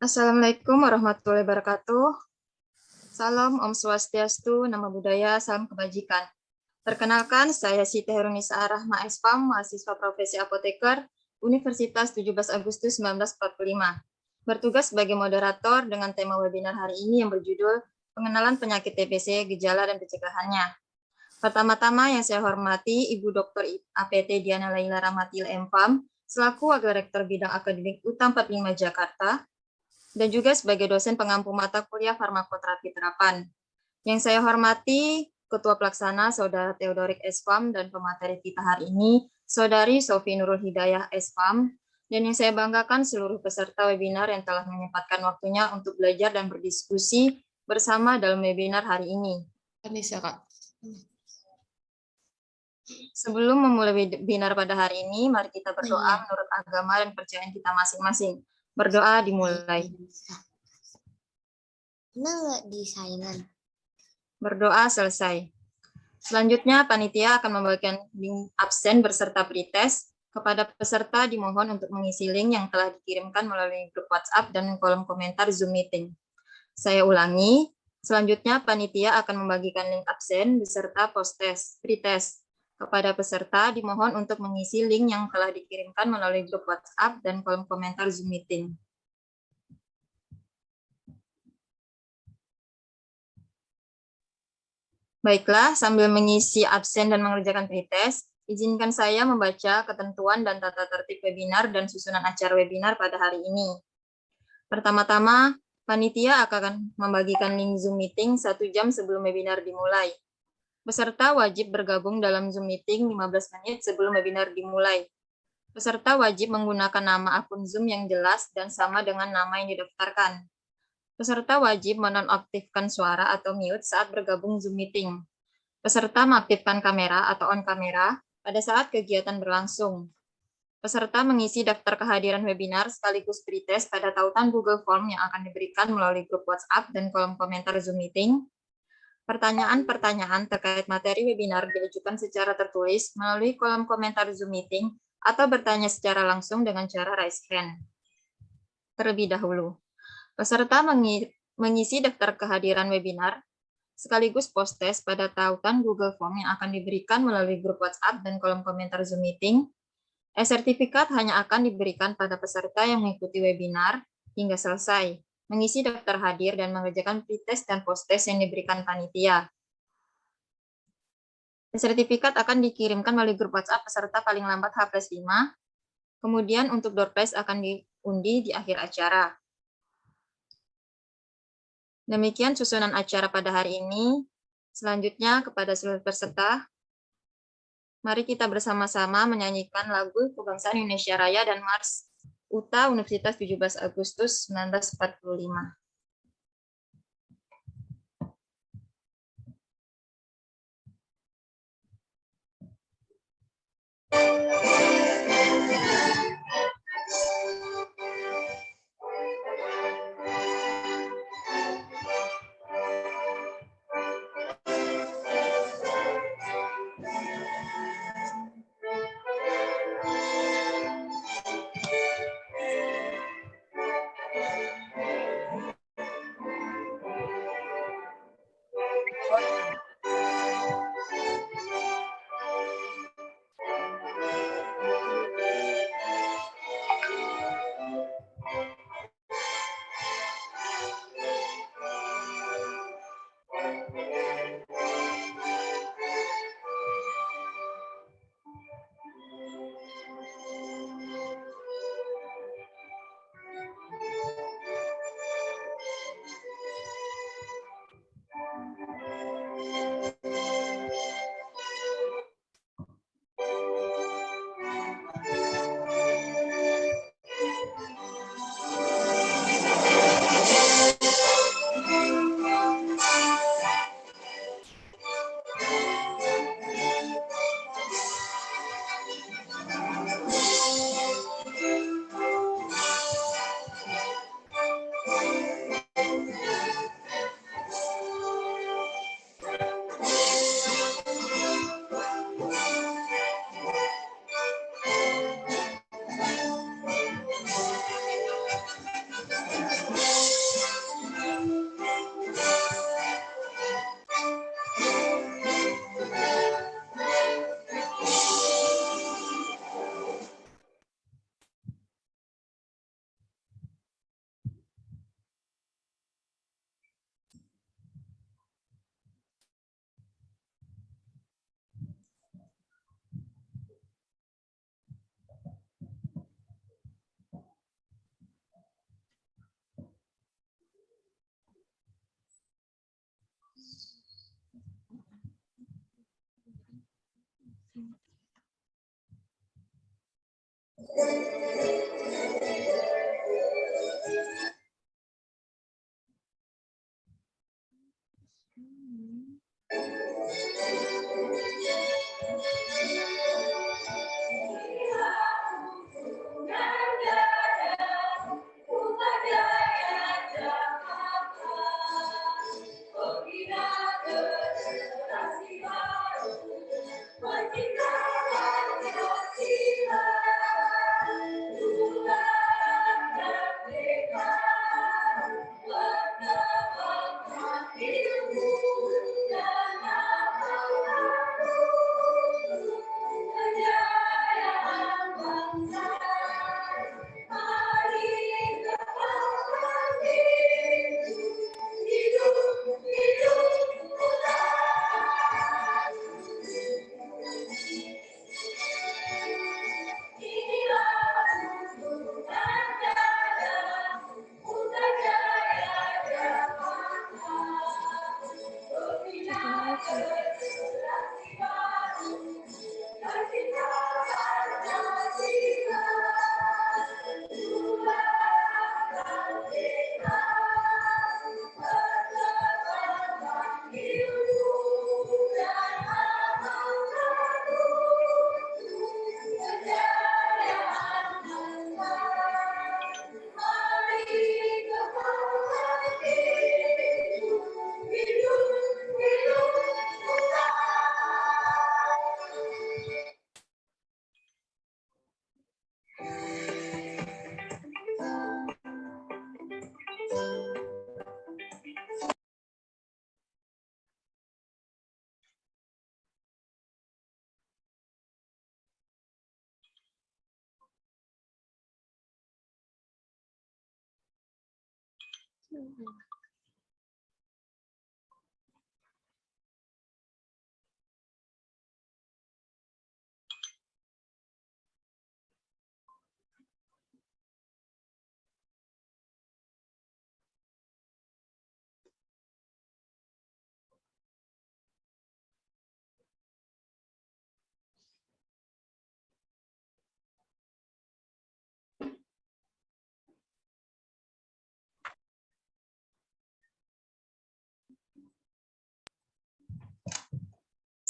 Assalamualaikum warahmatullahi wabarakatuh. Salam Om Swastiastu, Namo Buddhaya, salam kebajikan. Perkenalkan, saya Siti Herunisa Rahma SPAM, mahasiswa profesi apoteker, Universitas 17 Agustus 1945. Bertugas sebagai moderator dengan tema webinar hari ini yang berjudul Pengenalan Penyakit TBC, Gejala dan Pencegahannya. Pertama-tama yang saya hormati Ibu Dr. APT Diana Laila Rahmatil MPham, selaku Wakil Rektor Bidang Akademik UTAM 45 Jakarta, dan juga sebagai dosen pengampu mata kuliah farmakoterapi terapan. Yang saya hormati Ketua Pelaksana Saudara Theodorik SPAM dan pemateri kita hari ini Saudari Sofi Nurul Hidayah SPAM, dan yang saya banggakan seluruh peserta webinar yang telah menyempatkan waktunya untuk belajar dan berdiskusi bersama dalam webinar hari ini. Sebelum memulai webinar pada hari ini, mari kita berdoa menurut agama dan percayaan kita masing-masing. Berdoa dimulai. Berdoa selesai. Selanjutnya, panitia akan membagikan link absen beserta pretest kepada peserta. Dimohon untuk mengisi link yang telah dikirimkan melalui grup WhatsApp dan kolom komentar Zoom meeting. Saya ulangi, selanjutnya panitia akan membagikan link absen beserta post-test, pretest kepada peserta. Dimohon untuk mengisi link yang telah dikirimkan melalui grup WhatsApp dan kolom komentar Zoom meeting. Baiklah, sambil mengisi absen dan mengerjakan pretest, izinkan saya membaca ketentuan dan tata tertib webinar dan susunan acara webinar pada hari ini. Pertama-tama, panitia akan membagikan link Zoom meeting 1 jam sebelum webinar dimulai. Peserta wajib bergabung dalam Zoom meeting 15 menit sebelum webinar dimulai. Peserta wajib menggunakan nama akun Zoom yang jelas dan sama dengan nama yang didaftarkan. Peserta wajib menonaktifkan suara atau mute saat bergabung Zoom meeting. Peserta mengaktifkan kamera atau on kamera pada saat kegiatan berlangsung. Peserta mengisi daftar kehadiran webinar sekaligus pretest pada tautan Google Form yang akan diberikan melalui grup WhatsApp dan kolom komentar Zoom meeting. Pertanyaan-pertanyaan terkait materi webinar diajukan secara tertulis melalui kolom komentar Zoom meeting atau bertanya secara langsung dengan cara raise hand. Terlebih dahulu, peserta mengisi daftar kehadiran webinar sekaligus post-test pada tautan Google Form yang akan diberikan melalui grup WhatsApp dan kolom komentar Zoom meeting. E-sertifikat hanya akan diberikan pada peserta yang mengikuti webinar hingga selesai, mengisi daftar hadir dan mengerjakan pretest dan post-test yang diberikan panitia. E-sertifikat akan dikirimkan melalui grup WhatsApp peserta paling lambat H+5, kemudian untuk door prize akan diundi di akhir acara. Demikian susunan acara pada hari ini. Selanjutnya kepada seluruh peserta, Mari kita bersama-sama menyanyikan lagu Kebangsaan Indonesia Raya dan Mars UTA Universitas 17 Agustus 1945.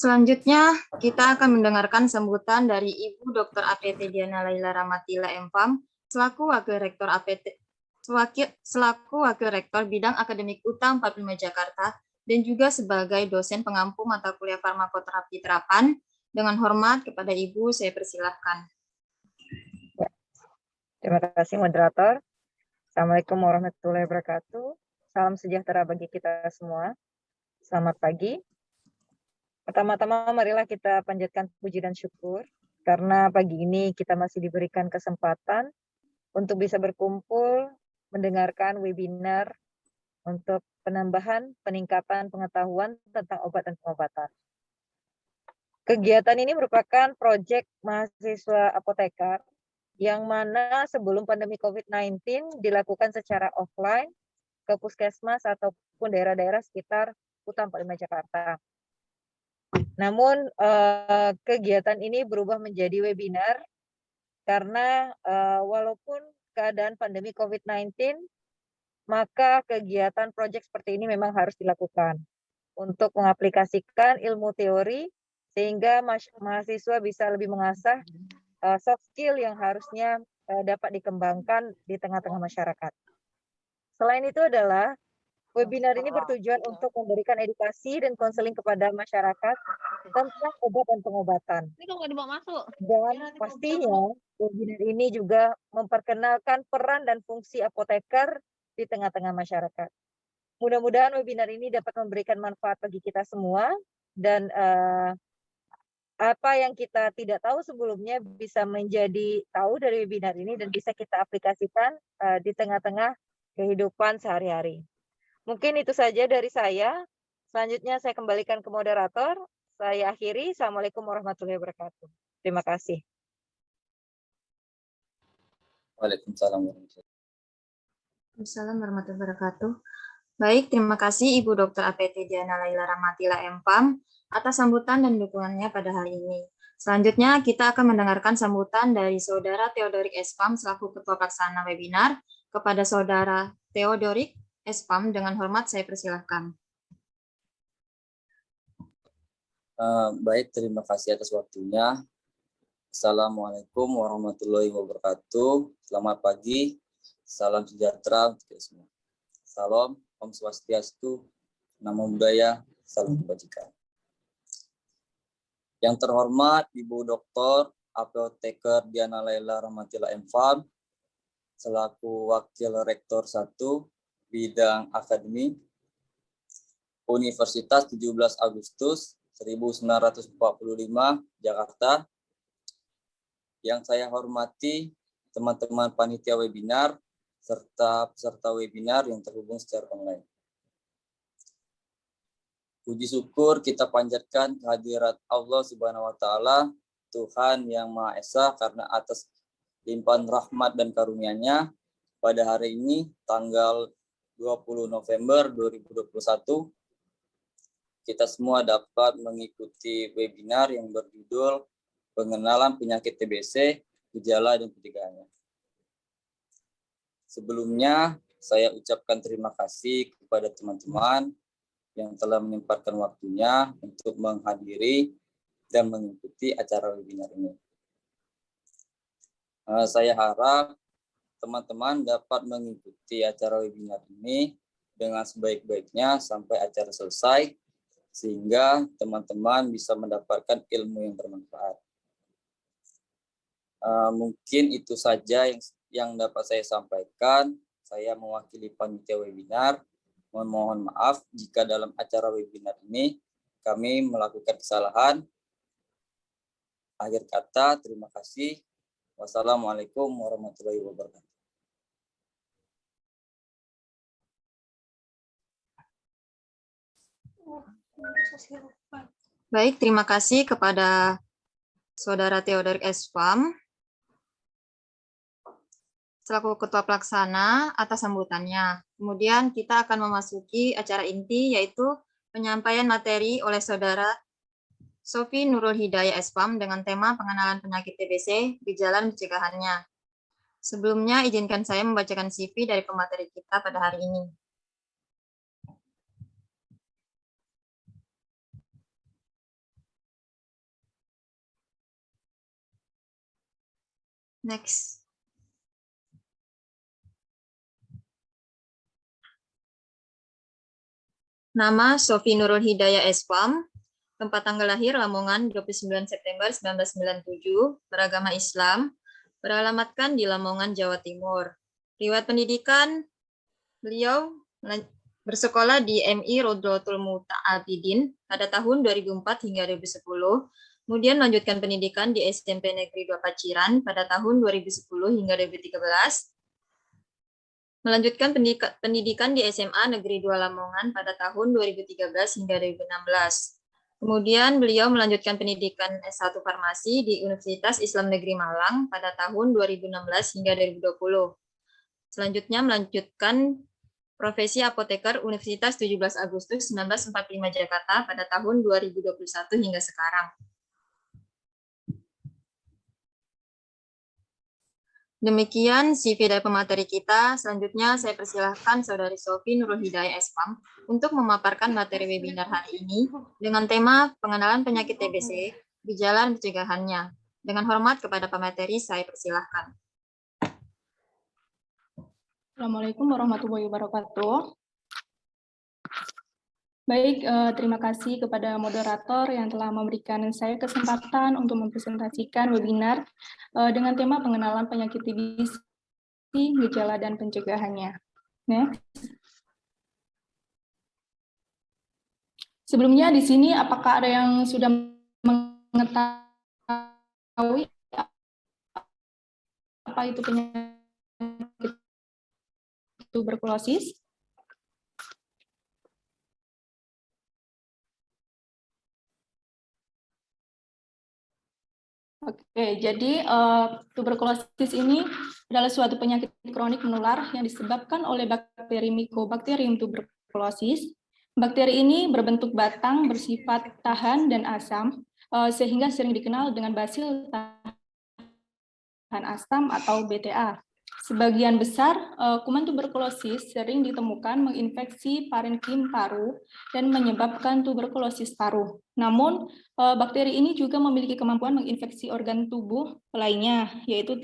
Selanjutnya, kita akan mendengarkan sambutan dari Ibu Dr. APT Diana Laila Ramatila MPham, selaku Wakil Rektor APT, selaku Wakil Rektor Bidang Akademik UTA 45 Jakarta, dan juga sebagai dosen pengampu mata kuliah farmakoterapi terapan. Dengan hormat kepada Ibu, saya persilahkan. Terima kasih moderator. Assalamualaikum warahmatullahi wabarakatuh. Salam sejahtera bagi kita semua. Selamat pagi. Pertama-tama marilah kita panjatkan puji dan syukur karena pagi ini kita masih diberikan kesempatan untuk bisa berkumpul mendengarkan webinar untuk penambahan peningkatan pengetahuan tentang obat dan pengobatan. Kegiatan ini merupakan proyek mahasiswa apoteker yang mana sebelum pandemi COVID-19 dilakukan secara offline ke puskesmas ataupun daerah-daerah sekitar UTA 45 Jakarta. Namun kegiatan ini berubah menjadi webinar karena walaupun keadaan pandemi COVID-19, maka kegiatan proyek seperti ini memang harus dilakukan untuk mengaplikasikan ilmu teori sehingga mahasiswa bisa lebih mengasah soft skill yang harusnya dapat dikembangkan di tengah-tengah masyarakat. Selain itu adalah webinar ini bertujuan untuk memberikan edukasi dan konseling kepada masyarakat tentang obat dan pengobatan. Dan pastinya webinar ini juga memperkenalkan peran dan fungsi apoteker di tengah-tengah masyarakat. Mudah-mudahan webinar ini dapat memberikan manfaat bagi kita semua dan apa yang kita tidak tahu sebelumnya bisa menjadi tahu dari webinar ini dan bisa kita aplikasikan di tengah-tengah kehidupan sehari-hari. Mungkin itu saja dari saya. Selanjutnya saya kembalikan ke moderator. Saya akhiri. Assalamualaikum warahmatullahi wabarakatuh. Terima kasih. Waalaikumsalam warahmatullahi wabarakatuh. Baik, terima kasih Ibu Dr. APT Diana Laila Ramatila MPham atas sambutan dan dukungannya pada hari ini. Selanjutnya, kita akan mendengarkan sambutan dari Saudara Theodorik SPham selaku Ketua Pelaksana Webinar. Kepada Saudara Theodorik SPham, dengan hormat saya persilahkan. Baik, terima kasih atas waktunya. Assalamualaikum warahmatullahi wabarakatuh. Selamat pagi, salam sejahtera untuk kita semua. Salam, Om Swastiastu, Namo Buddhaya, salam kebajikan. Yang terhormat Ibu Dr. Apoteker Diana Laila Ramatila MPham, selaku Wakil Rektor 1, Bidang Akademik, Universitas 17 Agustus 1945, Jakarta. Yang saya hormati teman-teman panitia webinar, serta peserta webinar yang terhubung secara online. Puji syukur kita panjatkan kehadirat Allah Subhanahu wa Ta'ala, Tuhan yang Maha Esa, karena atas limpahan rahmat dan karunia-Nya pada hari ini tanggal 20 November 2021 kita semua dapat mengikuti webinar yang berjudul Pengenalan Penyakit TBC, Gejala dan Pencegahannya. Sebelumnya, saya ucapkan terima kasih kepada teman-teman yang telah menyempatkan waktunya untuk menghadiri dan mengikuti acara webinar ini. Saya harap teman-teman dapat mengikuti acara webinar ini dengan sebaik-baiknya sampai acara selesai, sehingga teman-teman bisa mendapatkan ilmu yang bermanfaat. Mungkin itu saja yang dapat saya sampaikan. Saya mewakili panitia webinar. Mohon maaf jika dalam acara webinar ini kami melakukan kesalahan. Akhir kata, terima kasih. Wassalamualaikum warahmatullahi wabarakatuh. Baik, terima kasih kepada Saudara Theodorik SPham selaku Ketua Pelaksana atas sambutannya. Kemudian kita akan memasuki acara inti, yaitu penyampaian materi oleh Saudara Sofi Nurul Hidayah SPham dengan tema pengenalan penyakit TBC, gejala dan pencegahannya. Sebelumnya, izinkan saya membacakan CV dari pemateri kita pada hari ini. Next. Nama Sofi Nurul Hidayah Esfam, tempat tanggal lahir Lamongan 29 September 1997, beragama Islam, beralamatkan di Lamongan, Jawa Timur. Riwayat pendidikan, beliau bersekolah di MI Rodratul Muta'abidin pada tahun 2004 hingga 2010, kemudian melanjutkan pendidikan di SMP Negeri 2 Paciran pada tahun 2010 hingga 2013, melanjutkan pendidikan di SMA Negeri 2 Lamongan pada tahun 2013 hingga 2016. Kemudian beliau melanjutkan pendidikan S1 Farmasi di Universitas Islam Negeri Malang pada tahun 2016 hingga 2020. Selanjutnya melanjutkan profesi apoteker Universitas 17 Agustus 1945 Jakarta pada tahun 2021 hingga sekarang. Demikian CV dari pemateri kita. Selanjutnya saya persilahkan Saudari Sofi Nurul Hidayah Esfam untuk memaparkan materi webinar hari ini dengan tema pengenalan penyakit TBC, gejala dan pencegahannya. Dengan hormat kepada pemateri, saya persilahkan. Assalamualaikum warahmatullahi wabarakatuh. Baik, terima kasih kepada moderator yang telah memberikan saya kesempatan untuk mempresentasikan webinar dengan tema pengenalan penyakit TBC, gejala dan pencegahannya. Next. Sebelumnya di sini apakah ada yang sudah mengetahui apa itu penyakit tuberkulosis? Oke, jadi tuberkulosis ini adalah suatu penyakit kronik menular yang disebabkan oleh bakteri Mycobacterium tuberculosis. Bakteri ini berbentuk batang, bersifat tahan dan asam, sehingga sering dikenal dengan basil tahan asam atau BTA. Sebagian besar kuman tuberkulosis sering ditemukan menginfeksi parenkim paru dan menyebabkan tuberkulosis paru. Namun, bakteri ini juga memiliki kemampuan menginfeksi organ tubuh lainnya, yaitu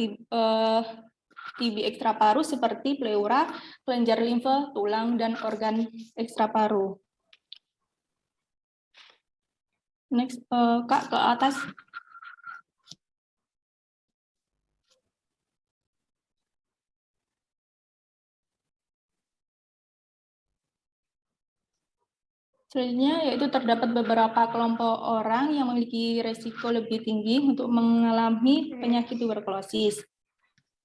TB ekstraparu seperti pleura, kelenjar limfe, tulang, dan organ ekstraparu. Next, Kak, ke atas. Selanjutnya, yaitu terdapat beberapa kelompok orang yang memiliki resiko lebih tinggi untuk mengalami penyakit tuberkulosis.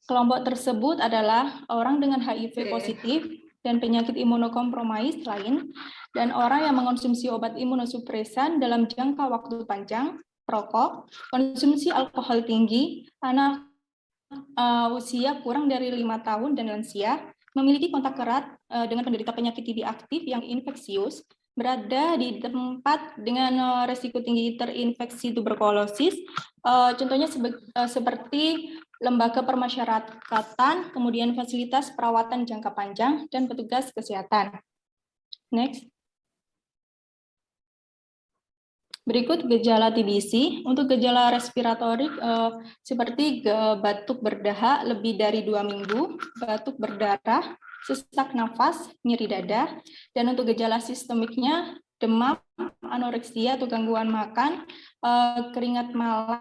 Kelompok tersebut adalah orang dengan HIV positif dan penyakit imunokompromis lain, dan orang yang mengonsumsi obat imunosupresan dalam jangka waktu panjang, perokok, konsumsi alkohol tinggi, anak usia kurang dari 5 tahun, dan lansia, memiliki kontak erat dengan penderita penyakit TB aktif yang infeksius, berada di tempat dengan resiko tinggi terinfeksi tuberkulosis, contohnya seperti lembaga permasyarakatan, kemudian fasilitas perawatan jangka panjang, dan petugas kesehatan. Next. Berikut gejala TBC. Untuk gejala respiratorik seperti batuk berdahak lebih dari 2 minggu, batuk berdarah, sesak nafas, nyeri dada, dan untuk gejala sistemiknya demam, anoreksia atau gangguan makan, keringat malam,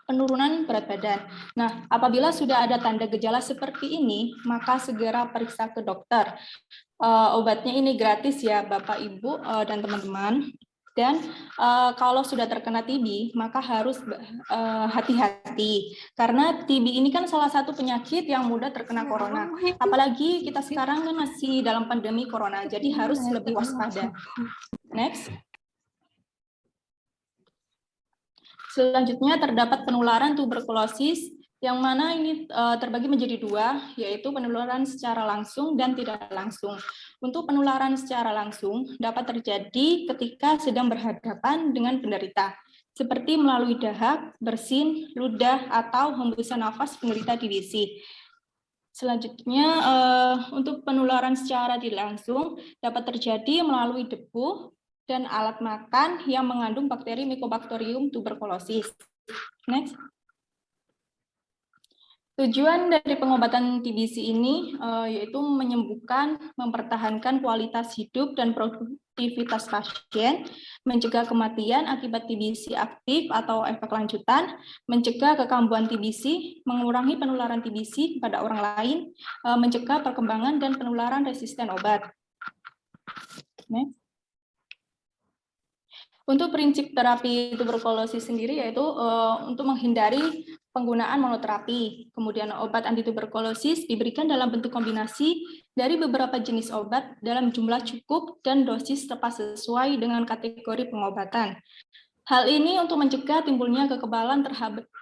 penurunan berat badan. Nah, apabila sudah ada tanda gejala seperti ini, maka segera periksa ke dokter. Obatnya ini gratis ya Bapak, Ibu, dan teman-teman. Dan kalau sudah terkena TB, maka harus hati-hati. Karena TB ini kan salah satu penyakit yang mudah terkena corona. Apalagi kita sekarang kan masih dalam pandemi corona, jadi harus lebih waspada. Next. Selanjutnya terdapat penularan tuberkulosis, yang mana ini terbagi menjadi 2, yaitu penularan secara langsung dan tidak langsung. Untuk penularan secara langsung dapat terjadi ketika sedang berhadapan dengan penderita, seperti melalui dahak, bersin, ludah, atau hembusan nafas penderita TBC. Selanjutnya, untuk penularan secara tidak langsung dapat terjadi melalui debu dan alat makan yang mengandung bakteri Mycobacterium tuberculosis. Next. Tujuan dari pengobatan TBC ini yaitu menyembuhkan, mempertahankan kualitas hidup dan produktivitas pasien, mencegah kematian akibat TBC aktif atau efek lanjutan, mencegah kekambuhan TBC, mengurangi penularan TBC pada orang lain, mencegah perkembangan dan penularan resisten obat. Next. Untuk prinsip terapi tuberkulosis sendiri yaitu untuk menghindari penggunaan monoterapi. Kemudian obat antituberkulosis diberikan dalam bentuk kombinasi dari beberapa jenis obat dalam jumlah cukup dan dosis tepat sesuai dengan kategori pengobatan. Hal ini untuk mencegah timbulnya kekebalan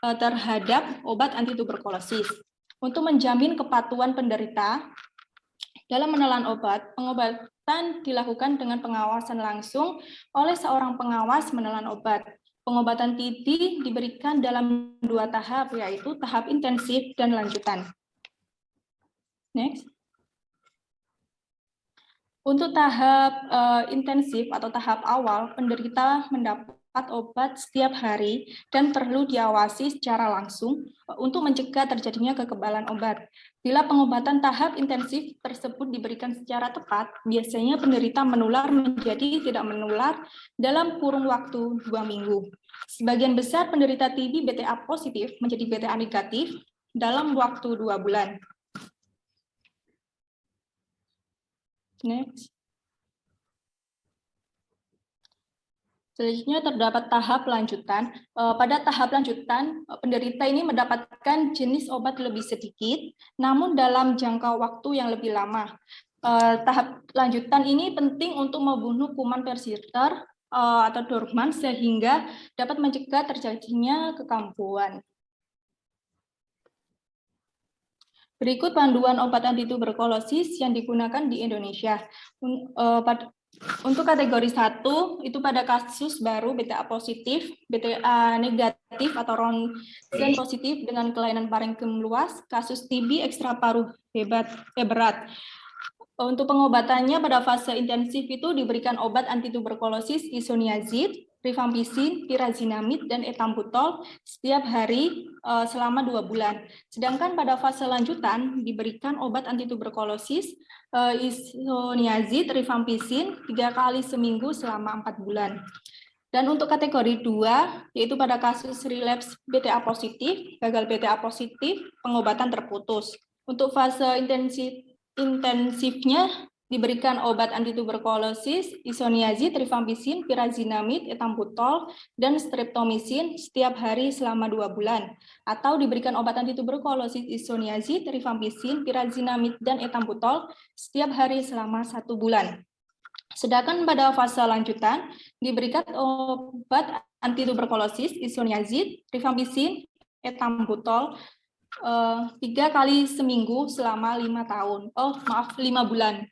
terhadap obat antituberkulosis. Untuk menjamin kepatuhan penderita dalam menelan obat, pengobatan dilakukan dengan pengawasan langsung oleh seorang pengawas menelan obat. Pengobatan TB diberikan dalam 2 tahap, yaitu tahap intensif dan lanjutan. Next. Untuk tahap intensif atau tahap awal, penderita mendapat obat setiap hari dan perlu diawasi secara langsung untuk mencegah terjadinya kekebalan obat. Bila pengobatan tahap intensif tersebut diberikan secara tepat, biasanya penderita menular menjadi tidak menular dalam kurun waktu 2 minggu. Sebagian besar penderita TB BTA positif menjadi BTA negatif dalam waktu 2 bulan. Next. Selanjutnya terdapat tahap lanjutan. Pada tahap lanjutan, penderita ini mendapatkan jenis obat lebih sedikit, namun dalam jangka waktu yang lebih lama. Tahap lanjutan ini penting untuk membunuh kuman persiter atau dorman sehingga dapat mencegah terjadinya kekambuhan. Berikut panduan obat antituberkulosis yang digunakan di Indonesia. Untuk kategori 1, itu pada kasus baru BTA positif, BTA negatif atau ronsen positif dengan kelainan parenkim luas, kasus TB ekstra paruh berat. Untuk pengobatannya pada fase intensif itu diberikan obat antituberkulosis isoniazid, rifampicin, pirazinamid, dan etambutol setiap hari selama 2 bulan. Sedangkan pada fase lanjutan diberikan obat antituberkulosis isoniazid, rifampicin 3 kali seminggu selama 4 bulan. Dan untuk kategori 2, yaitu pada kasus relapse BTA positif, gagal BTA positif, pengobatan terputus. Untuk fase intensifnya diberikan obat antituberkulosis, isoniazid, rifampicin, pirazinamid, etambutol, dan streptomycin setiap hari selama 2 bulan. Atau diberikan obat antituberkulosis, isoniazid, rifampicin, pirazinamid, dan etambutol setiap hari selama 1 bulan. Sedangkan pada fase lanjutan diberikan obat antituberkulosis, isoniazid, rifampicin, etambutol 3 kali seminggu selama 5 bulan.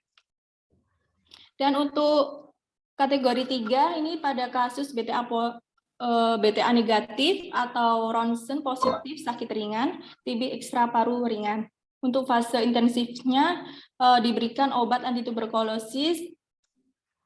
Dan untuk kategori 3 ini pada kasus BTA negatif atau ronsen positif sakit ringan, TB ekstra paruh ringan. Untuk fase intensifnya diberikan obat antituberkulosis,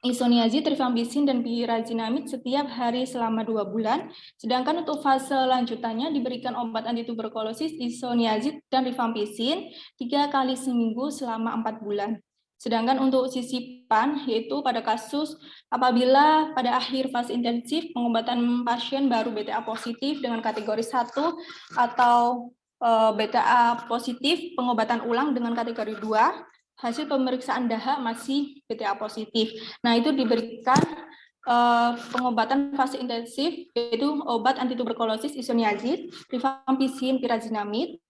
isoniazid, rifampicin, dan pirazinamid setiap hari selama 2 bulan. Sedangkan untuk fase lanjutannya diberikan obat antituberkulosis, isoniazid, dan rifampicin 3 kali seminggu selama 4 bulan. Sedangkan untuk sisipan, yaitu pada kasus apabila pada akhir fase intensif pengobatan pasien baru BTA positif dengan kategori 1 atau BTA positif pengobatan ulang dengan kategori 2, hasil pemeriksaan dahak masih BTA positif. Nah, itu diberikan pengobatan fase intensif, yaitu obat antituberkulosis isoniazid, rifampicin, pirazinamid,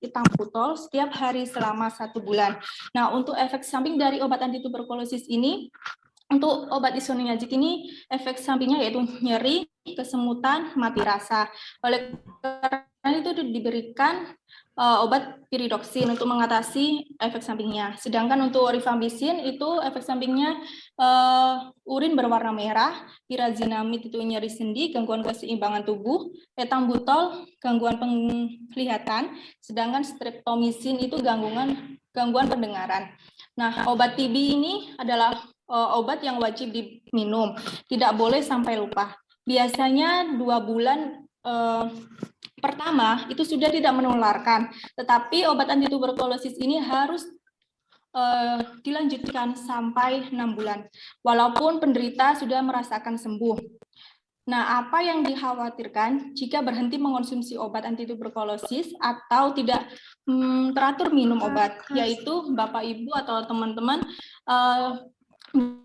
etambutol setiap hari selama 1 bulan. Nah, untuk efek samping dari obat antituberkulosis ini, untuk obat isoniazid ini efek sampingnya yaitu nyeri, kesemutan, mati rasa. Oleh karena itu diberikan obat piridoksin untuk mengatasi efek sampingnya. Sedangkan untuk rifampicin itu efek sampingnya urin berwarna merah, pirazinamid itu nyeri sendi, gangguan keseimbangan tubuh, etambutol gangguan penglihatan, sedangkan streptomycin itu gangguan pendengaran. Nah, obat TB ini adalah obat yang wajib diminum, tidak boleh sampai lupa. Biasanya 2 bulan pertama itu sudah tidak menularkan, tetapi obat antituberkulosis ini harus dilanjutkan sampai 6 bulan, walaupun penderita sudah merasakan sembuh. Nah, apa yang dikhawatirkan jika berhenti mengonsumsi obat antituberkulosis atau tidak teratur minum obat, yaitu Bapak Ibu atau teman-teman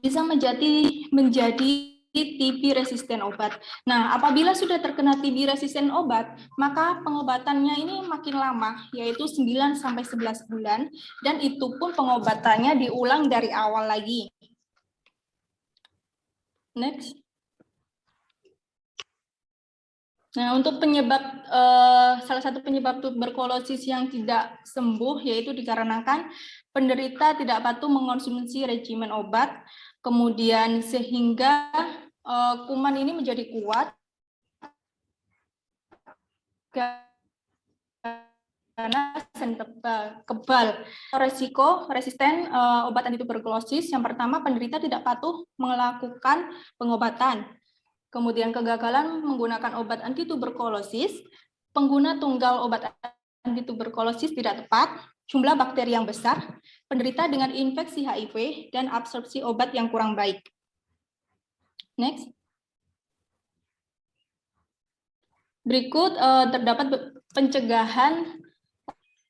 bisa menjadi TB resisten obat. Nah, apabila sudah terkena TB resisten obat, maka pengobatannya ini makin lama, yaitu 9 sampai 11 bulan, dan itu pun pengobatannya diulang dari awal lagi. Next. Nah, untuk penyebab salah satu penyebab tuberkulosis yang tidak sembuh yaitu dikarenakan penderita tidak patuh mengonsumsi regimen obat, kemudian sehingga kuman ini menjadi kuat karena kebal. Resiko resisten obat antituberkulosis yang pertama, penderita tidak patuh melakukan pengobatan. Kemudian kegagalan menggunakan obat antituberkulosis, pengguna tunggal obat antituberkulosis tidak tepat, jumlah bakteri yang besar, penderita dengan infeksi HIV, dan absorpsi obat yang kurang baik. Next. Berikut terdapat pencegahan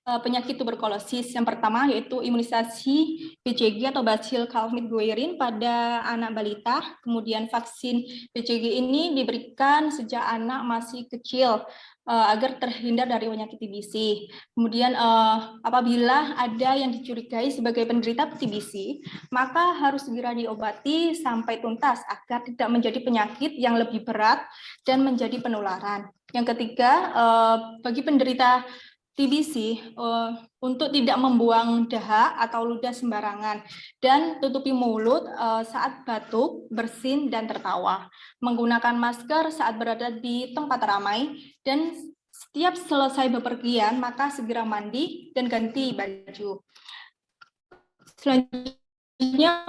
penyakit tuberkulosis. Yang pertama yaitu imunisasi BCG atau Bacillus calmette-guerin pada anak balita. Kemudian vaksin BCG ini diberikan sejak anak masih kecil agar terhindar dari penyakit TBC. Kemudian apabila ada yang dicurigai sebagai penderita TBC, maka harus segera diobati sampai tuntas agar tidak menjadi penyakit yang lebih berat dan menjadi penularan. Yang ketiga, bagi penderita TBC untuk tidak membuang dahak atau ludah sembarangan dan tutupi mulut saat batuk, bersin, dan tertawa. Menggunakan masker saat berada di tempat ramai dan setiap selesai bepergian maka segera mandi dan ganti baju. Selanjutnya,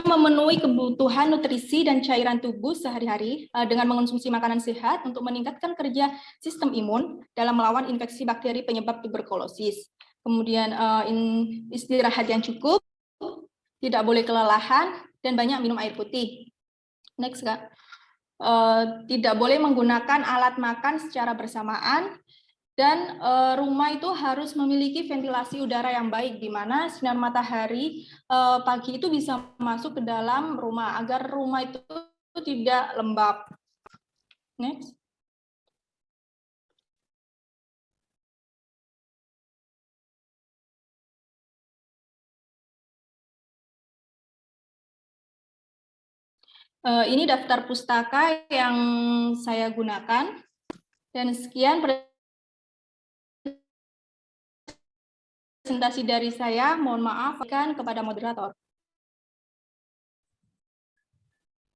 memenuhi kebutuhan nutrisi dan cairan tubuh sehari-hari dengan mengonsumsi makanan sehat untuk meningkatkan kerja sistem imun dalam melawan infeksi bakteri penyebab tuberkulosis. Kemudian istirahat yang cukup, tidak boleh kelelahan, dan banyak minum air putih. Next, Kak. Tidak boleh menggunakan alat makan secara bersamaan, dan rumah itu harus memiliki ventilasi udara yang baik, di mana sinar matahari pagi itu bisa masuk ke dalam rumah agar rumah itu tidak lembab. Next. Ini daftar pustaka yang saya gunakan, dan sekian presentasi dari saya. Mohon maaf kepada moderator.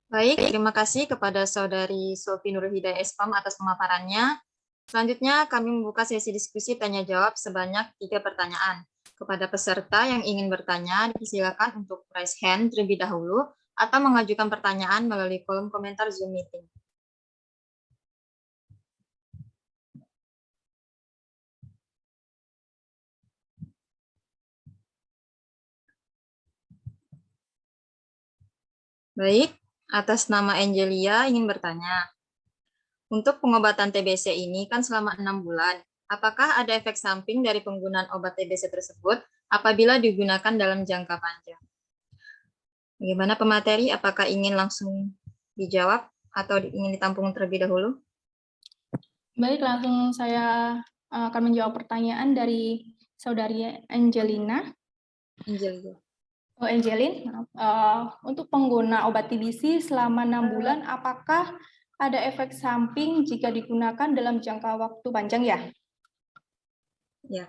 Baik, terima kasih kepada Saudari Sofi Nurul Hidayah SPAM atas pemaparannya. Selanjutnya kami membuka sesi diskusi tanya-jawab sebanyak 3 pertanyaan. Kepada peserta yang ingin bertanya, disilakan untuk raise hand terlebih dahulu atau mengajukan pertanyaan melalui kolom komentar Zoom meeting. Baik, atas nama Angelia ingin bertanya. Untuk pengobatan TBC ini kan selama 6 bulan. Apakah ada efek samping dari penggunaan obat TBC tersebut apabila digunakan dalam jangka panjang? Bagaimana pemateri? Apakah ingin langsung dijawab atau ingin ditampung terlebih dahulu? Baik, langsung saya akan menjawab pertanyaan dari Saudari Angelina. Angelin, untuk pengguna obat TBC selama 6 bulan, apakah ada efek samping jika digunakan dalam jangka waktu panjang ya? Ya.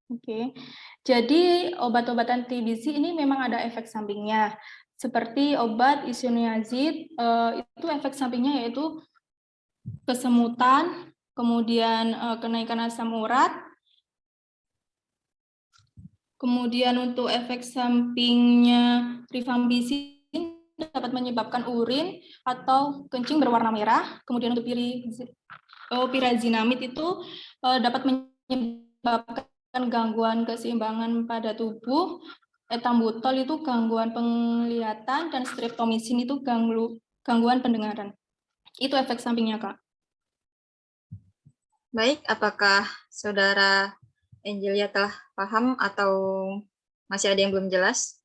Oke, jadi obat-obatan TBC ini memang ada efek sampingnya. Seperti obat isoniazid, itu efek sampingnya yaitu kesemutan, kemudian kenaikan asam urat. Kemudian untuk efek sampingnya rifampicin dapat menyebabkan urin atau kencing berwarna merah. Kemudian untuk pirazinamid itu dapat menyebabkan gangguan keseimbangan pada tubuh, etambutol itu gangguan penglihatan, dan streptomisin itu gangguan pendengaran. Itu efek sampingnya, Kak. Baik, apakah Saudara Angelia telah paham atau masih ada yang belum jelas?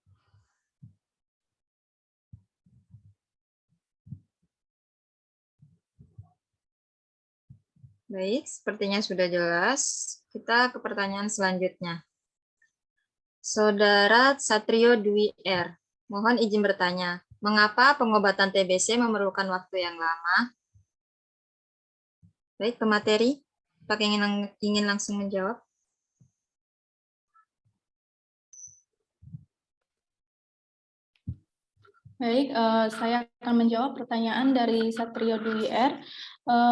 Baik, sepertinya sudah jelas. Kita ke pertanyaan selanjutnya. Saudara Satrio Dwi R, mohon izin bertanya, mengapa pengobatan TBC memerlukan waktu yang lama? Baik, pemateri, apakah ingin langsung menjawab? Baik, saya akan menjawab pertanyaan dari Satrio Dwi R.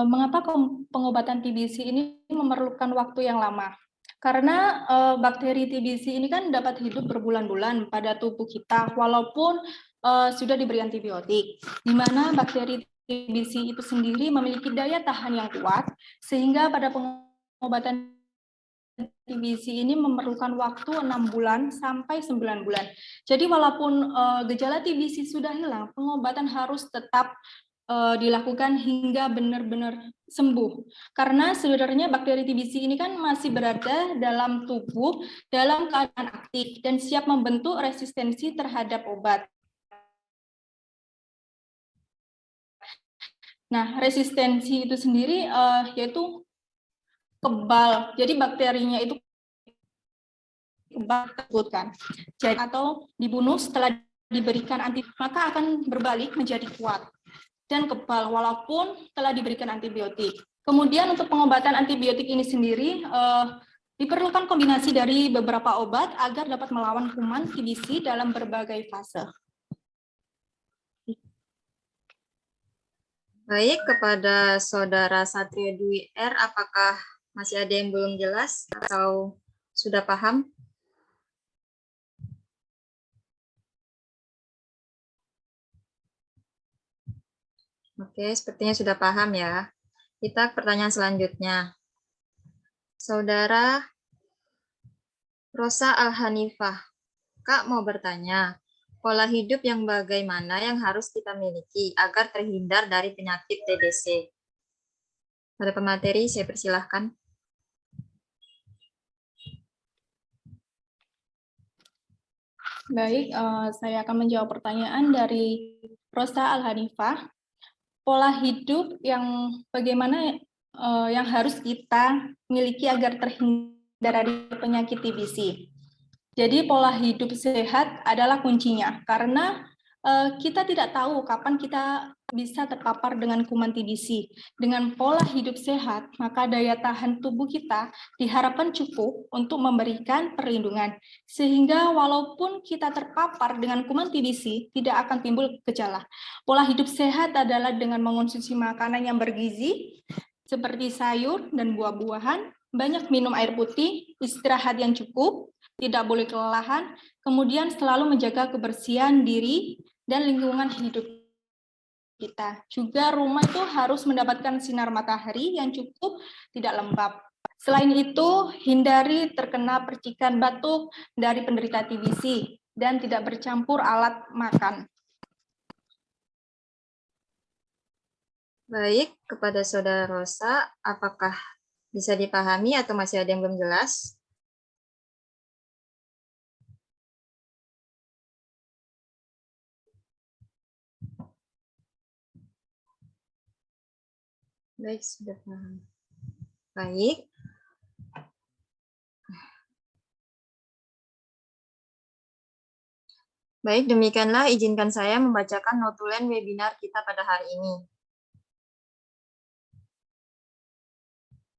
Mengapa pengobatan TBC ini memerlukan waktu yang lama? Karena bakteri TBC ini kan dapat hidup berbulan-bulan pada tubuh kita, walaupun sudah diberi antibiotik, di mana bakteri TBC itu sendiri memiliki daya tahan yang kuat, sehingga pada pengobatan TBC ini memerlukan waktu 6 bulan sampai 9 bulan. Jadi walaupun gejala TBC sudah hilang, pengobatan harus tetap dilakukan hingga benar-benar sembuh. Karena sebenarnya bakteri TBC ini kan masih berada dalam tubuh dalam keadaan aktif dan siap membentuk resistensi terhadap obat. Nah, resistensi itu sendiri yaitu kebal. Jadi bakterinya itu kebal tersebut. Jadi atau dibunuh setelah diberikan maka akan berbalik menjadi kuat dan kebal walaupun telah diberikan antibiotik. Kemudian untuk pengobatan antibiotik ini sendiri diperlukan kombinasi dari beberapa obat agar dapat melawan kuman TBC dalam berbagai fase. Baik, kepada Saudara Satrio Dwi R, apakah masih ada yang belum jelas atau sudah paham? Oke, sepertinya sudah paham ya. Kita ke pertanyaan selanjutnya. Saudara Rosa Al-Hanifah, Kak mau bertanya, pola hidup yang bagaimana yang harus kita miliki agar terhindar dari penyakit TBC? Pada pemateri, saya persilahkan. Baik, saya akan menjawab pertanyaan dari Rosa Al-Hanifah. Pola hidup yang bagaimana yang harus kita miliki agar terhindar dari penyakit TBC. Jadi pola hidup sehat adalah kuncinya, karena kita tidak tahu kapan kita bisa terpapar dengan kuman TBC. Dengan pola hidup sehat, maka daya tahan tubuh kita diharapkan cukup untuk memberikan perlindungan, sehingga walaupun kita terpapar dengan kuman TBC, tidak akan timbul gejala. Pola hidup sehat adalah dengan mengonsumsi makanan yang bergizi, seperti sayur dan buah-buahan, banyak minum air putih, istirahat yang cukup, tidak boleh kelelahan, kemudian selalu menjaga kebersihan diri dan lingkungan hidup kita. Juga rumah itu harus mendapatkan sinar matahari yang cukup, tidak lembab. Selain itu, hindari terkena percikan batuk dari penderita TBC dan tidak bercampur alat makan. Baik, kepada Saudara Rosa, apakah bisa dipahami atau masih ada yang belum jelas? Baik, sudah paham. Baik. Baik, demikianlah izinkan saya membacakan notulen webinar kita pada hari ini.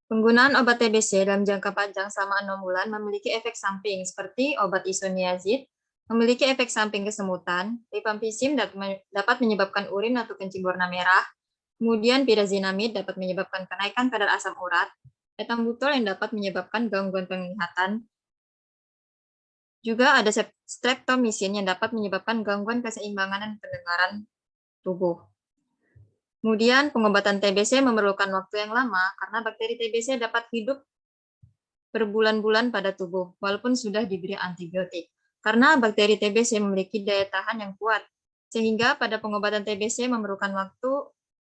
Penggunaan obat TBC dalam jangka panjang selama 6 bulan memiliki efek samping seperti obat isoniazid, memiliki efek samping kesemutan, rifampicin dapat menyebabkan urin atau kencing warna merah, kemudian pirazinamid dapat menyebabkan kenaikan kadar asam urat, etambutol yang dapat menyebabkan gangguan penglihatan, juga ada streptomisin yang dapat menyebabkan gangguan keseimbangan dan pendengaran tubuh. Kemudian pengobatan TBC memerlukan waktu yang lama karena bakteri TBC dapat hidup berbulan-bulan pada tubuh walaupun sudah diberi antibiotik. Karena bakteri TBC memiliki daya tahan yang kuat, sehingga pada pengobatan TBC memerlukan waktu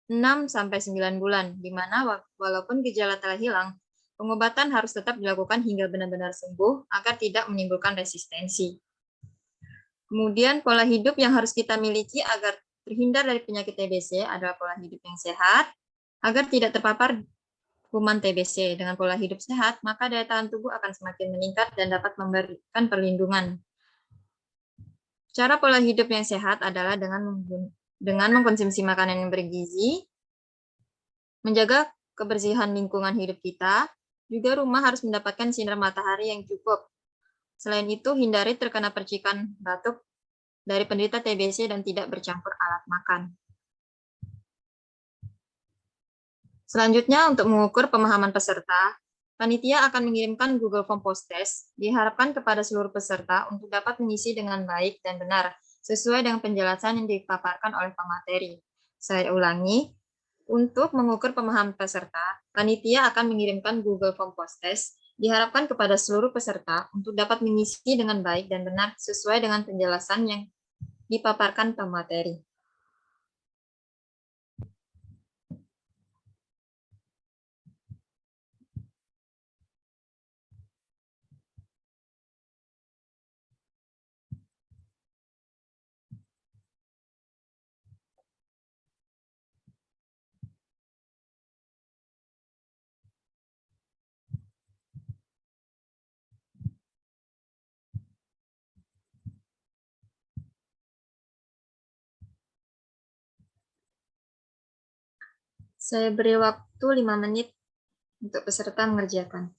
6-9 bulan, di mana walaupun gejala telah hilang, pengobatan harus tetap dilakukan hingga benar-benar sembuh agar tidak menimbulkan resistensi. Kemudian pola hidup yang harus kita miliki agar terhindar dari penyakit TBC adalah pola hidup yang sehat, agar tidak terpapar kuman TBC. Dengan pola hidup sehat, maka daya tahan tubuh akan semakin meningkat dan dapat memberikan perlindungan. Cara pola hidup yang sehat adalah dengan mengkonsumsi makanan yang bergizi, menjaga kebersihan lingkungan hidup kita, juga rumah harus mendapatkan sinar matahari yang cukup. Selain itu, hindari terkena percikan batuk dari penderita TBC dan tidak bercampur alat makan. Selanjutnya, untuk mengukur pemahaman peserta, panitia akan mengirimkan Google Form Post Test, diharapkan kepada seluruh peserta untuk dapat mengisi dengan baik dan benar, sesuai dengan penjelasan yang dipaparkan oleh pemateri. Saya ulangi, untuk mengukur pemahaman peserta, panitia akan mengirimkan Google Form Post Test, diharapkan kepada seluruh peserta untuk dapat mengisi dengan baik dan benar sesuai dengan penjelasan yang dipaparkan pemateri. Saya beri waktu 5 menit untuk peserta mengerjakan.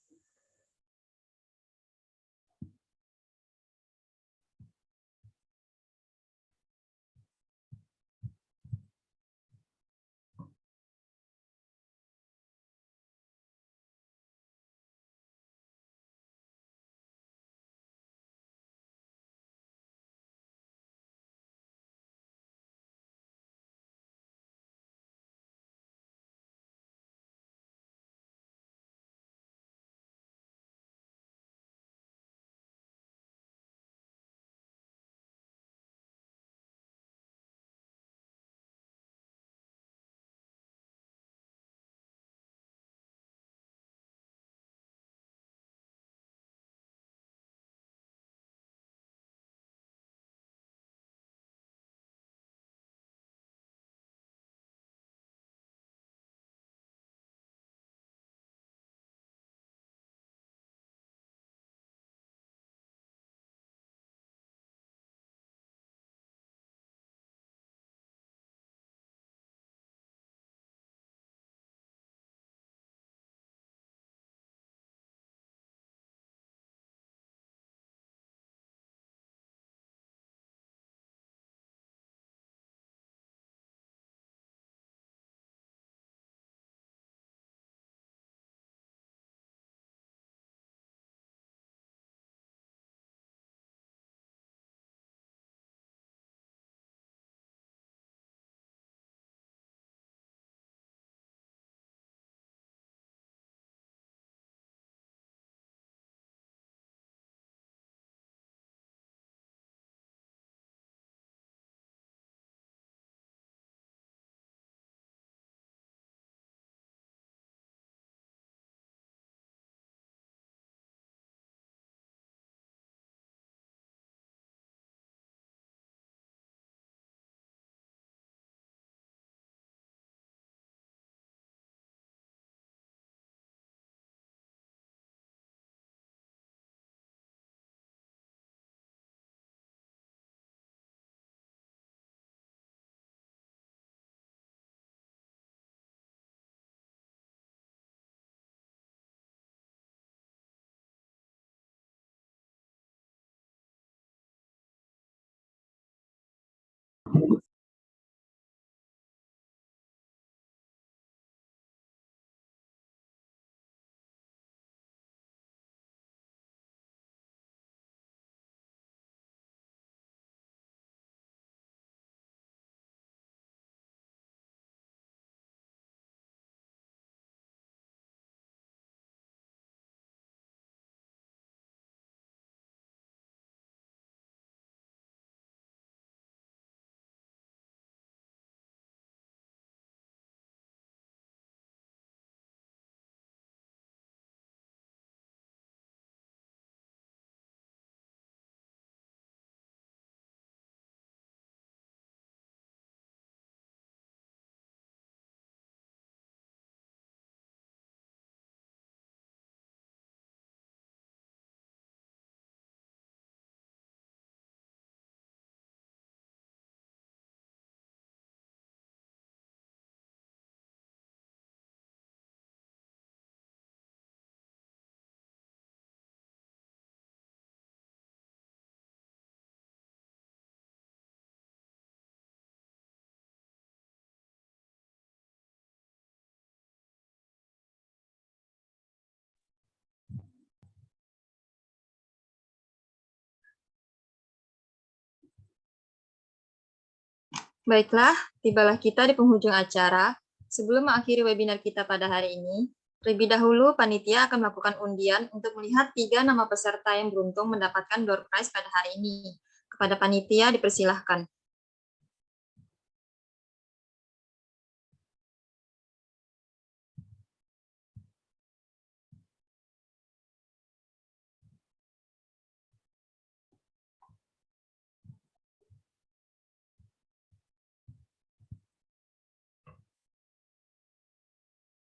Baiklah, tibalah kita di penghujung acara. Sebelum mengakhiri webinar kita pada hari ini, terlebih dahulu panitia akan melakukan undian untuk melihat 3 nama peserta yang beruntung mendapatkan door prize pada hari ini. Kepada panitia dipersilahkan.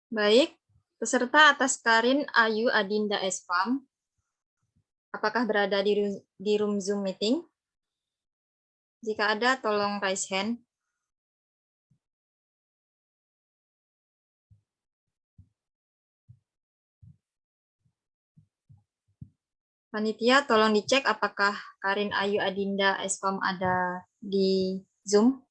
Baik, peserta atas Karin Ayu Adinda Esfam, apakah berada di room Zoom meeting? Jika ada, tolong raise hand. Panitia, tolong dicek apakah Karin Ayu Adinda Esfam ada di Zoom.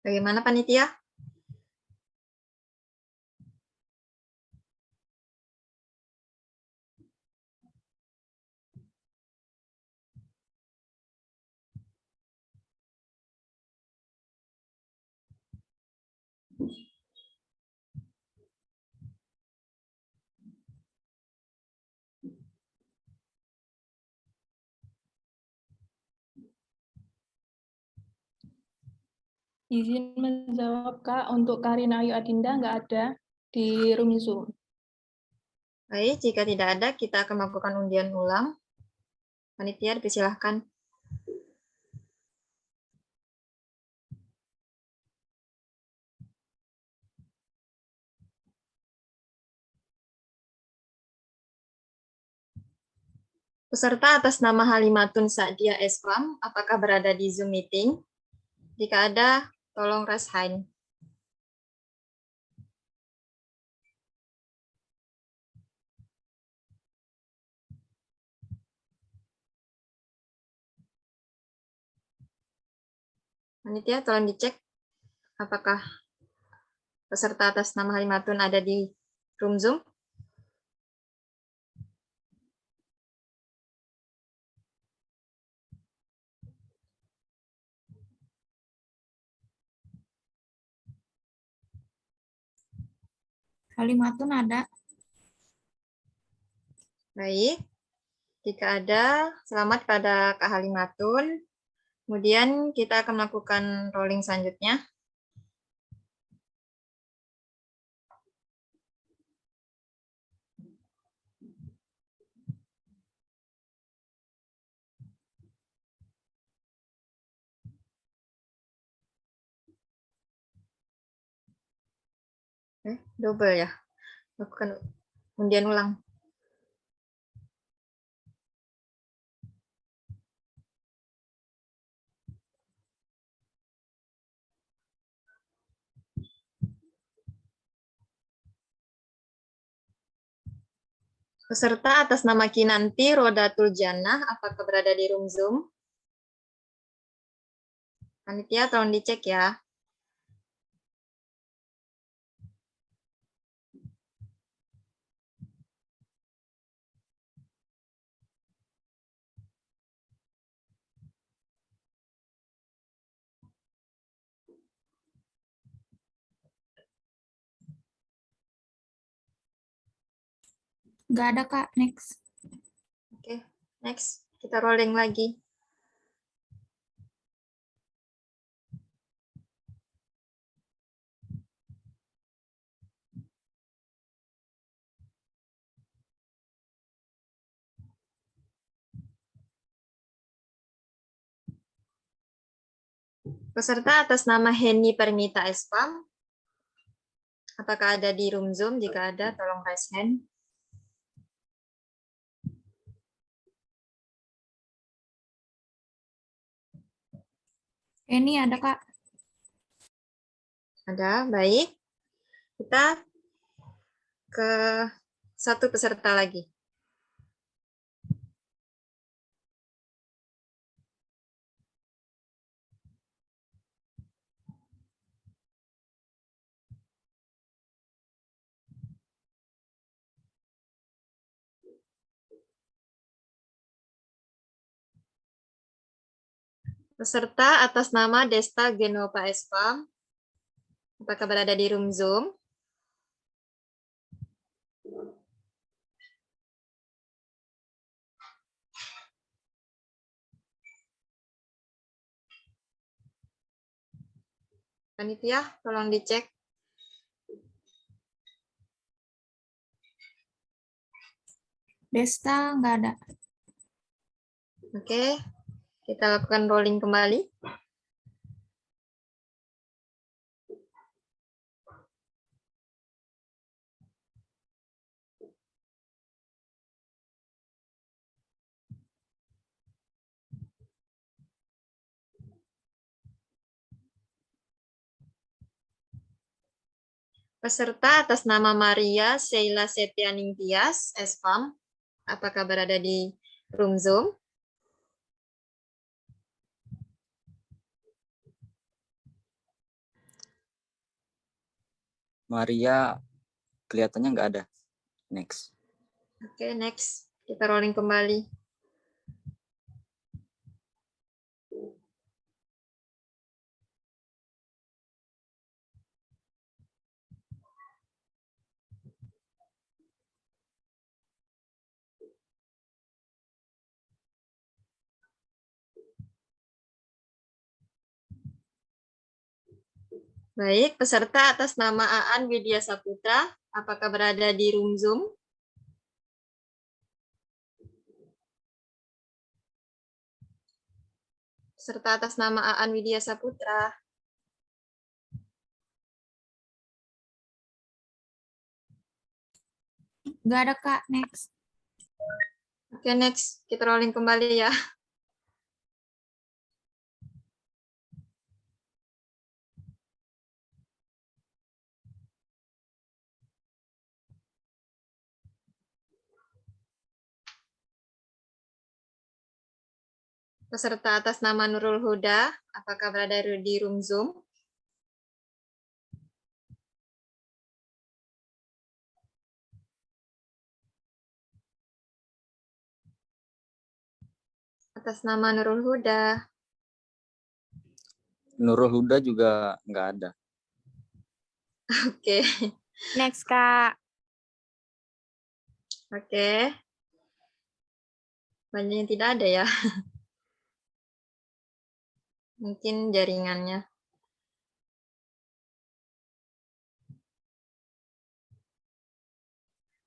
Bagaimana panitia? Izin menjawab, Kak, untuk Karina Ayu Adinda nggak ada di room Zoom. Baik, jika tidak ada, kita akan melakukan undian ulang. Panitia, dipersilahkan. Peserta atas nama Halimatun Sa'dia Esfam, apakah berada di Zoom meeting? Jika ada, tolong raise hand. Panitia, tolong dicek apakah peserta atas nama Halimatun ada di room Zoom. Halimatun ada. Baik, jika ada, selamat pada Kak Halimatun. Kemudian kita akan melakukan rolling selanjutnya. Double ya, lakukan undian ulang. Peserta atas nama Kinanti Rodatul Jannah, apakah berada di room Zoom? Panitia, tolong dicek ya. Nggak ada, Kak. Next. Oke, next. Kita rolling lagi. Peserta atas nama Henny Permita Esfam, apakah ada di room Zoom? Jika ada, tolong raise hand. Ini ada, Kak. Ada, baik. Kita ke satu peserta lagi. Peserta atas nama Desta Genova Espam, apakah berada di room Zoom? Panitia, tolong dicek. Desta nggak ada. Oke, kita lakukan rolling kembali. Peserta atas nama Maria Sheila Setianing Tias, Espam, apakah berada di room Zoom? Maria kelihatannya nggak ada. Next. Oke, next. Kita rolling kembali. Baik, peserta atas nama Aan Widya Saputra, apakah berada di room Zoom? Peserta atas nama Aan Widya Saputra. Nggak ada, Kak. Next. Oke, next. Kita rolling kembali ya. Peserta atas nama Nurul Huda, apakah berada di room Zoom? Atas nama Nurul Huda. Nurul Huda juga nggak ada. Oke. Next, Kak. Oke. Banyak yang tidak ada ya. Mungkin jaringannya.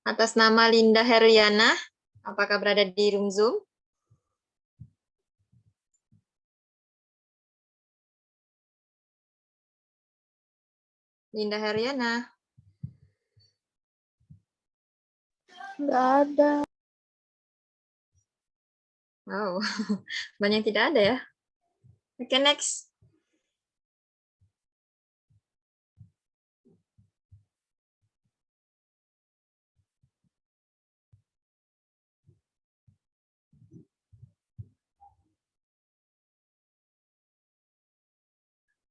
Atas nama Linda Heriana, apakah berada di room Zoom? Linda Heriana. Nggak ada. Wow, banyak yang tidak ada ya. Oke, next.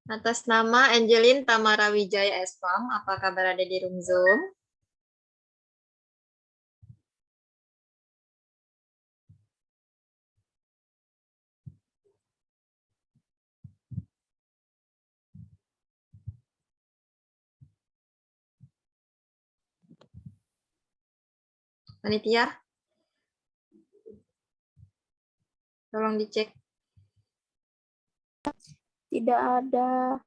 Atas nama Angelin Tamara Wijaya Espam, apakah berada di room Zoom? Panitia, tolong dicek. Tidak ada.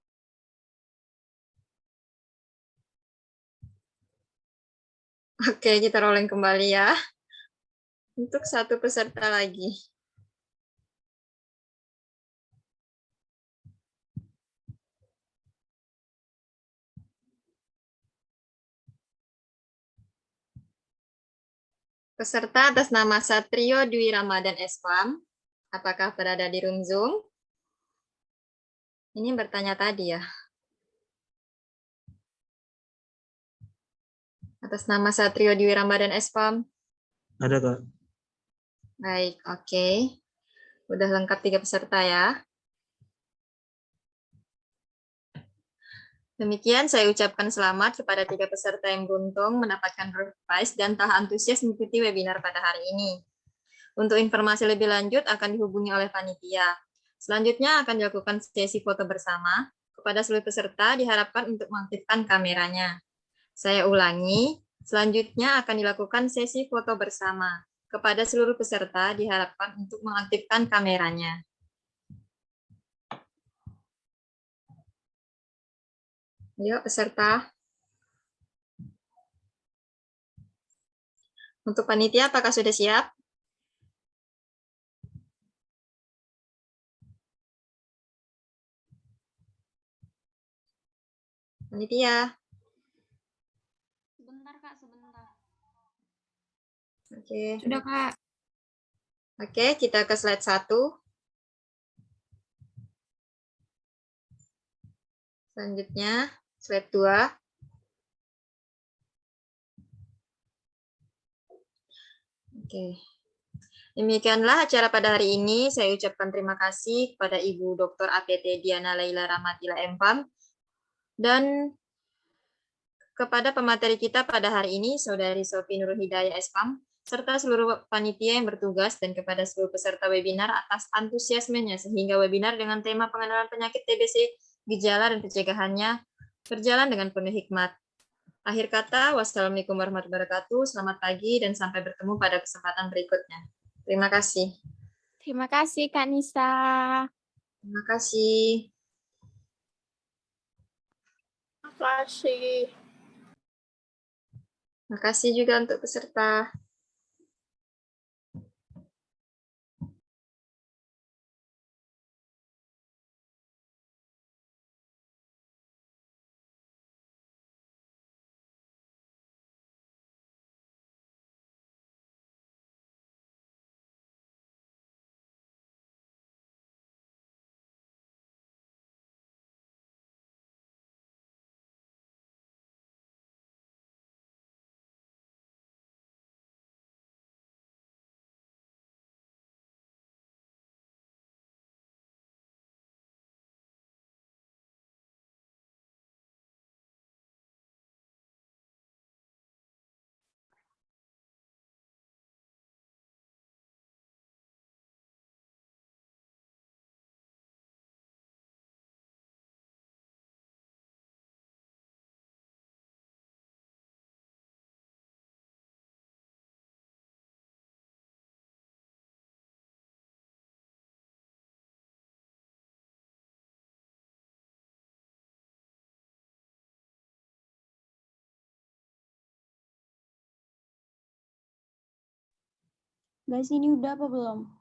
Oke, kita rolling kembali ya. Untuk satu peserta lagi. Peserta atas nama Satrio Dwi Ramadan Espam, apakah berada di room Zoom? Ini bertanya tadi ya. Atas nama Satrio Dwi Ramadan Espam. Ada, Kak. Baik, oke. Udah lengkap 3 peserta ya. Demikian saya ucapkan selamat kepada 3 peserta yang beruntung mendapatkan prize dan telah antusias mengikuti webinar pada hari ini. Untuk informasi lebih lanjut akan dihubungi oleh panitia. Selanjutnya akan dilakukan sesi foto bersama. Kepada seluruh peserta diharapkan untuk mengaktifkan kameranya. Saya ulangi, selanjutnya akan dilakukan sesi foto bersama. Kepada seluruh peserta diharapkan untuk mengaktifkan kameranya. Ayo peserta. Untuk panitia apakah sudah siap? Panitia. Sebentar, Kak, sebentar. Oke. Sudah, Kak. Oke, kita ke slide 1. Selanjutnya, slide 2. Oke. Demikianlah acara pada hari ini. Saya ucapkan terima kasih kepada Ibu Dr. APT Diana Laila Rahmatila MPAM dan kepada pemateri kita pada hari ini, Saudari Sofi Nurul Hidayah SPAM, serta seluruh panitia yang bertugas dan kepada seluruh peserta webinar atas antusiasmenya sehingga webinar dengan tema pengenalan penyakit TBC, gejala dan pencegahannya berjalan dengan penuh hikmat. Akhir kata, wassalamualaikum warahmatullahi wabarakatuh. Selamat pagi dan sampai bertemu pada kesempatan berikutnya. Terima kasih. Terima kasih, Kak Nisa. Terima kasih. Terima kasih. Terima kasih juga untuk peserta. Guys, ini udah apa belum?